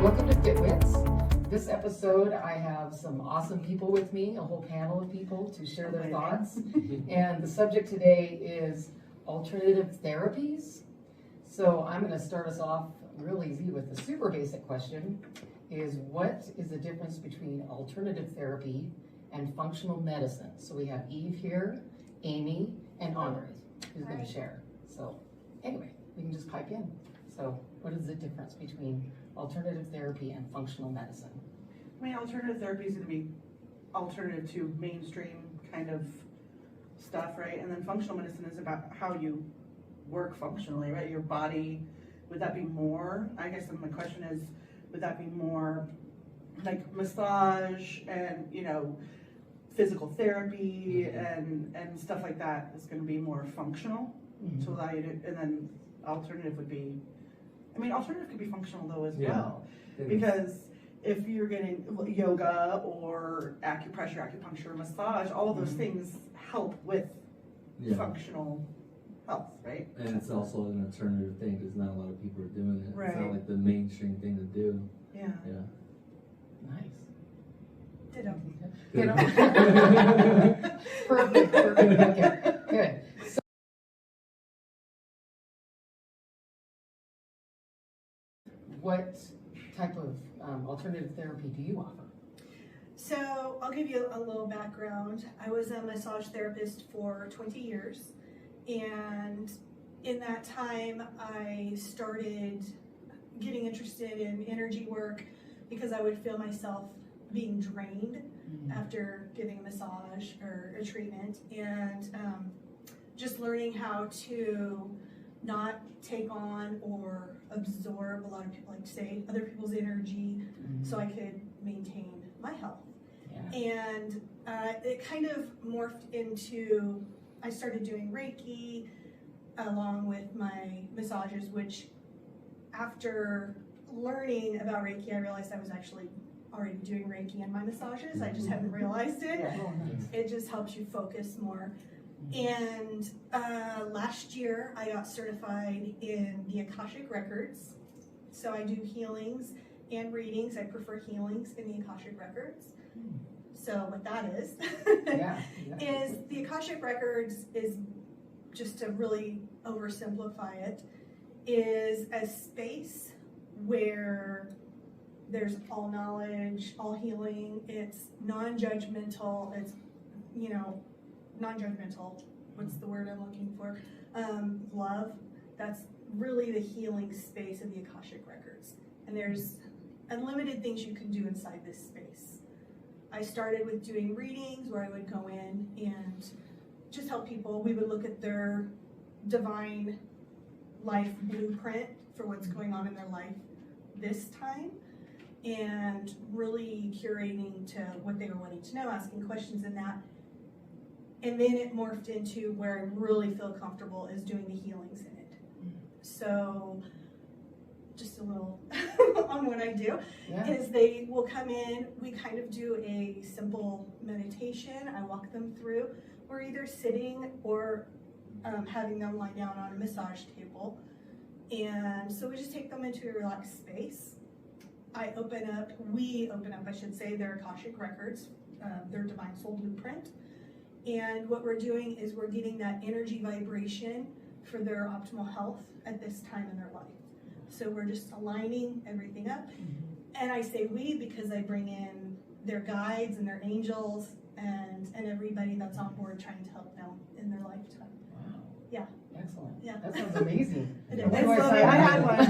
Welcome to FitWits. This episode, I have some awesome people with me, a whole panel of people to share their thoughts. And the subject today is alternative therapies. So I'm going to start us off real easy with the super basic question, is what is the difference between alternative therapy and functional medicine? So we have Eve here, Amy, and Andre, who's going to share. So anyway, we can just pipe in. So what is the difference between alternative therapy and functional medicine? I mean, alternative therapy is going to be alternative to mainstream kind of stuff, right? And then functional medicine is about how you work functionally, right? Your body, would that be more? I guess my question is, would that be more like massage and, you know, physical therapy and stuff like that is going to be more functional to allow you to, and then alternative would be, I mean, alternative could be functional though as well, because if you're getting yoga or acupressure, acupuncture, massage, all of those things help with functional health, right? And it's also an alternative thing because not a lot of people are doing it. Right. It's not like the mainstream thing to do. Yeah. Nice. Ditto. Perfect. Okay, good. So, what type of alternative therapy do you offer? So I'll give you a little background. I was a massage therapist for 20 years, and in that time I started getting interested in energy work because I would feel myself being drained after giving a massage or a treatment, and just learning how to not take on or absorb, a lot of people like to say, other people's energy so I could maintain my health. And it kind of morphed into, I started doing Reiki along with my massages, which after learning about Reiki, I realized I was actually already doing Reiki in my massages. I just hadn't realized it. It just helps you focus more. And last year I got certified in the Akashic Records. So I do healings and readings. I prefer healings in the Akashic Records. So what that is, is the Akashic Records is, just to really oversimplify it, is a space where there's all knowledge, all healing. It's non-judgmental. It's, you know, non-judgmental. What's the word I'm looking for? Love. That's really the healing space of the Akashic Records. And there's unlimited things you can do inside this space. I started with doing readings where I would go in and just help people. We would look at their divine life blueprint for what's going on in their life this time, and really curating to what they were wanting to know, asking questions in that. And then it morphed into where I really feel comfortable is doing the healings in it. So just a little on what I do is they will come in, we kind of do a simple meditation. I walk them through. We're either sitting or having them lie down on a massage table. And so we just take them into a relaxed space. We open up, I should say, their Akashic Records, their Divine Soul Blueprint. And what we're doing is we're getting that energy vibration for their optimal health at this time in their life. So we're just aligning everything up. And I say we because I bring in their guides and their angels and everybody that's on board trying to help them in their lifetime. Wow. Yeah. Excellent. Yeah. That sounds amazing. It is. What do I say? I had one.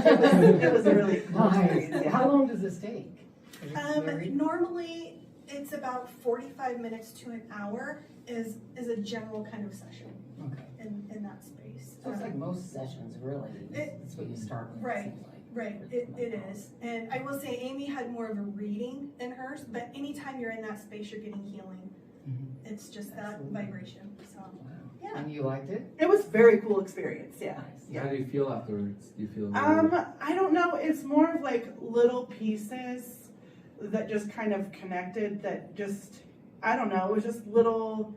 It was a really cool experience. Nice. How long does this take? Is it varied? Normally it's about 45 minutes to an hour is a general kind of session Okay. in that space. So it's like most sessions, really. That's what you start with. Right. It seems like. Right, it is. And I will say Amy had more of a reading in hers, but anytime you're in that space, you're getting healing. It's just that Absolutely. vibration. So, Wow. yeah. And you liked it? It was a very cool experience, yeah. Nice. How do you feel afterwards? Do you feel I don't know. It's more of like little pieces that just kind of connected that just, I don't know, it was just little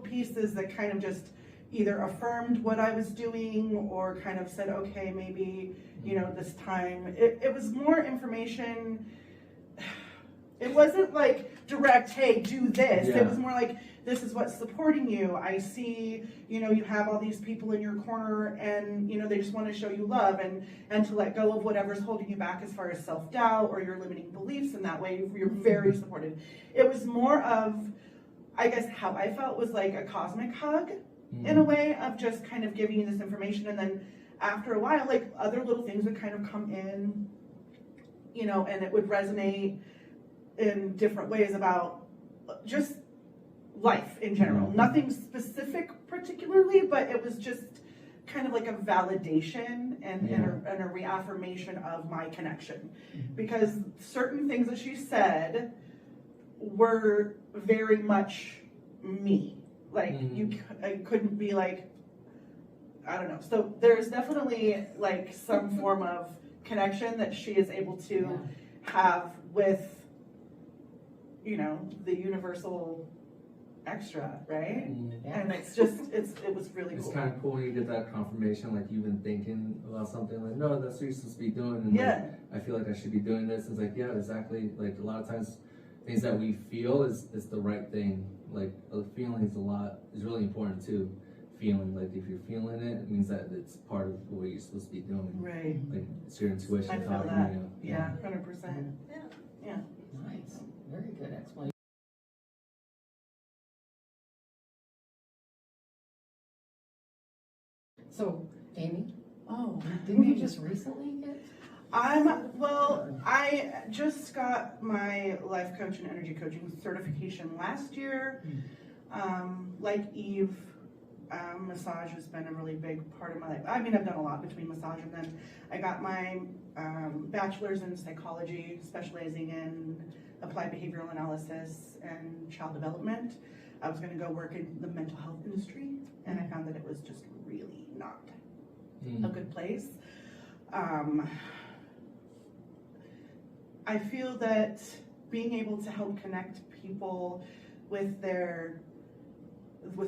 pieces that kind of just either affirmed what I was doing or kind of said, okay, maybe, you know, this time. It was more information. It wasn't like direct, hey, do this. Yeah. It was more like, this is what's supporting you. I see, you know, you have all these people in your corner and, you know, they just want to show you love and to let go of whatever's holding you back as far as self-doubt or your limiting beliefs. And that way you're very supported. It was more of, I guess, how I felt was like a cosmic hug in a way of just kind of giving you this information. And then after a while, like other little things would kind of come in, you know, and it would resonate in different ways about just life in general. Nothing specific particularly, but it was just kind of like a validation and a reaffirmation of my connection. Because certain things that she said were very much me. Like I couldn't be like, I don't know. So there's definitely like some form of connection that she is able to have with, you know, the universal extra, right? And it's just, it was really It's cool. kind of cool when you get that confirmation, like you've been thinking about something, like, no, that's what you're supposed to be doing. And Yeah. like, I feel like I should be doing this. It's like, yeah, exactly. Like a lot of times, things that we feel is the right thing. Like a feeling is really important too. Feeling, like if you're feeling it, it means that it's part of what you're supposed to be doing. Right. Like it's your intuition. I feel talking that. to you. Yeah, 100%. Yeah. Nice, very good explanation. So, Amy, didn't you just recently get? I just got my life coach and energy coaching certification last year. Like Eve, massage has been a really big part of my life. I mean, I've done a lot between massage and then I got my bachelor's in psychology, specializing in applied behavioral analysis and child development. I was going to go work in the mental health industry, and I found that it was just really not a good place. I feel that being able to help connect people with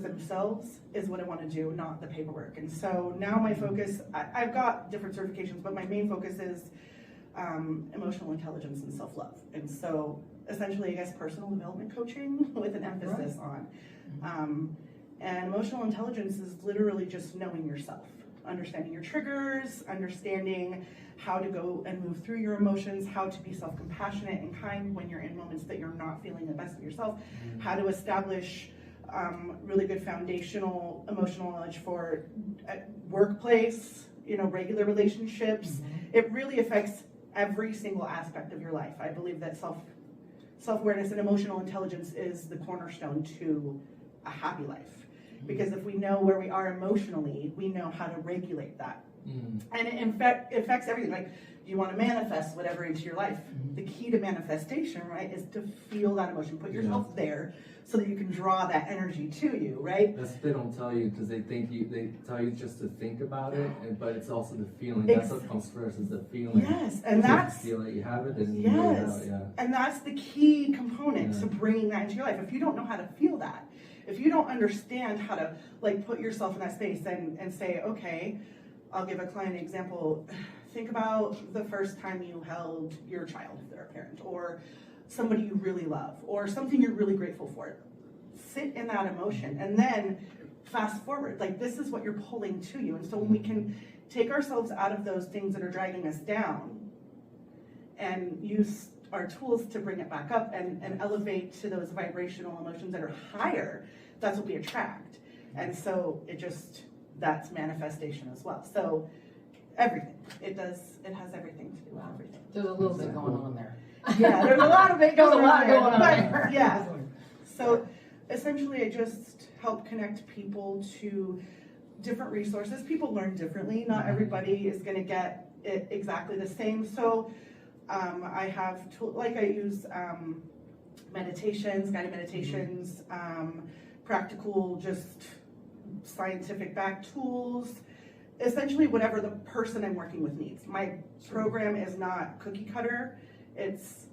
themselves is what I want to do, not the paperwork. And so now my focus, I've got different certifications, but my main focus is emotional intelligence and self-love. And so essentially, I guess, personal development coaching with an emphasis on. And emotional intelligence is literally just knowing yourself, understanding your triggers, understanding how to go and move through your emotions, how to be self-compassionate and kind when you're in moments that you're not feeling the best of yourself, how to establish really good foundational emotional knowledge for workplace, you know, regular relationships. It really affects every single aspect of your life. I believe that self-awareness and emotional intelligence is the cornerstone to a happy life. Because if we know where we are emotionally, we know how to regulate that. And it affects everything. Like, you want to manifest whatever into your life. The key to manifestation, right, is to feel that emotion. Put yourself there so that you can draw that energy to you, right? That's what they don't tell you, because they tell you just to think about it, but it's also the feeling. That's what comes first, is the feeling. Yes, and So that's you feel it, you have it, and you move it out, and that's the key component to bringing that into your life. If you don't know how to feel that, if you don't understand how to like put yourself in that space and say, okay, I'll give a client an example. Think about the first time you held your child, if they're a parent, or somebody you really love, or something you're really grateful for. Sit in that emotion and then fast forward. Like, this is what you're pulling to you. And so when we can take ourselves out of those things that are dragging us down and use our tools to bring it back up and elevate to those vibrational emotions that are higher, that's what we attract. And so that's manifestation as well. So everything, it has everything to do with everything. There's a little bit going on there. Yeah, there's a lot of it going on there. there. Yeah. So essentially, I just help connect people to different resources. People learn differently. Not everybody is going to get it exactly the same. So I have I use meditations, guided meditations, practical, just scientific backed tools. Essentially, whatever the person I'm working with needs. My program is not cookie cutter. It's,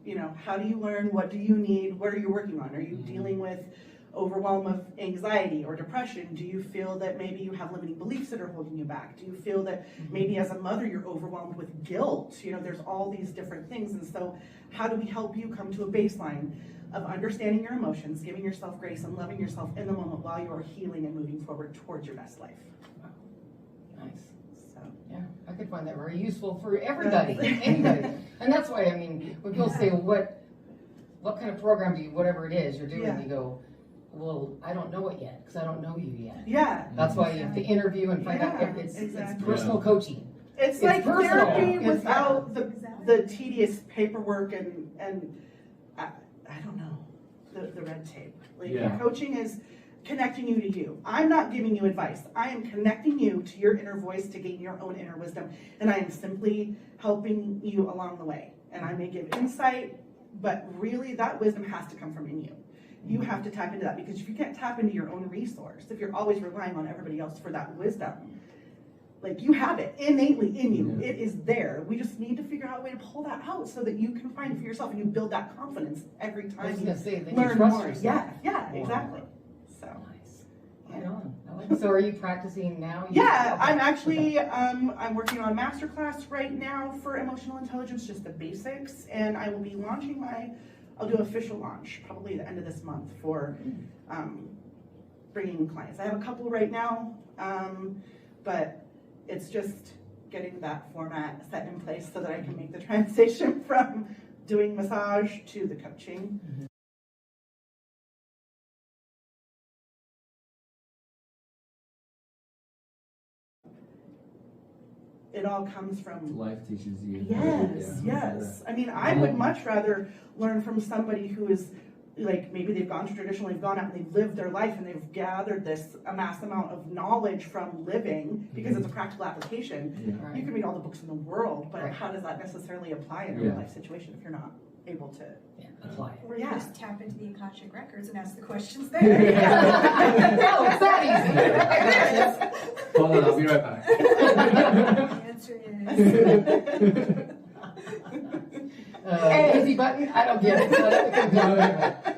you know, how do you learn? What do you need? What are you working on? Are you dealing with overwhelm of anxiety or depression? Do you feel that maybe you have limiting beliefs that are holding you back? Do you feel that maybe as a mother you're overwhelmed with guilt? You know, there's all these different things. And so how do we help you come to a baseline of understanding your emotions, giving yourself grace, and loving yourself in the moment while you are healing and moving forward towards your best life? Nice. So Yeah, I could find that very useful for everybody, anybody. And that's why, I mean, when people say, well, what kind of program do you, whatever it is you're doing, Yeah. you go, well, I don't know it yet, because I don't know you yet. yeah, That's why you have to interview and find out Yeah, if it's exactly. personal coaching. it's It's like personal. therapy It's- without Exactly. the tedious paperwork and I don't know, the red tape. Like Yeah. coaching is connecting you to you. I'm not giving you advice. I am connecting you to your inner voice to gain your own inner wisdom. And I am simply helping you along the way. And I may give insight, but really that wisdom has to come from in you. You have to tap into that, because if you can't tap into your own resource, if you're always relying on everybody else for that wisdom, like you have it innately in you. Yeah. It is there. We just need to figure out a way to pull that out so that you can find it for yourself and you build that confidence every I was time you gonna say, then you learn trust more. yourself. Yeah, Wow. exactly. So Nice. Right on. I like- So are you practicing now? yeah, Okay. I'm actually I'm working on masterclass right now for emotional intelligence, just the basics, and I will be launching I'll do an official launch probably the end of this month for bringing in clients. I have a couple right now, but it's just getting that format set in place so that I can make the transition from doing massage to the coaching. It all comes from Life teaches you. yes, Yeah. yes. I mean, I would much rather learn from somebody who is like, maybe they've gone to traditional, they've gone out and they've lived their life and they've gathered this amassed amount of knowledge from living, because it's a practical application. Yeah. Right. You can read all the books in the world, but Right. how does that necessarily apply in a Yeah. real life situation if you're not able to? Yeah, apply it. Or you Yeah. just tap into the Akashic records and ask the questions No, there. it's that easy. Hold on, I'll be right back. The answer is. Easy button, I don't get it.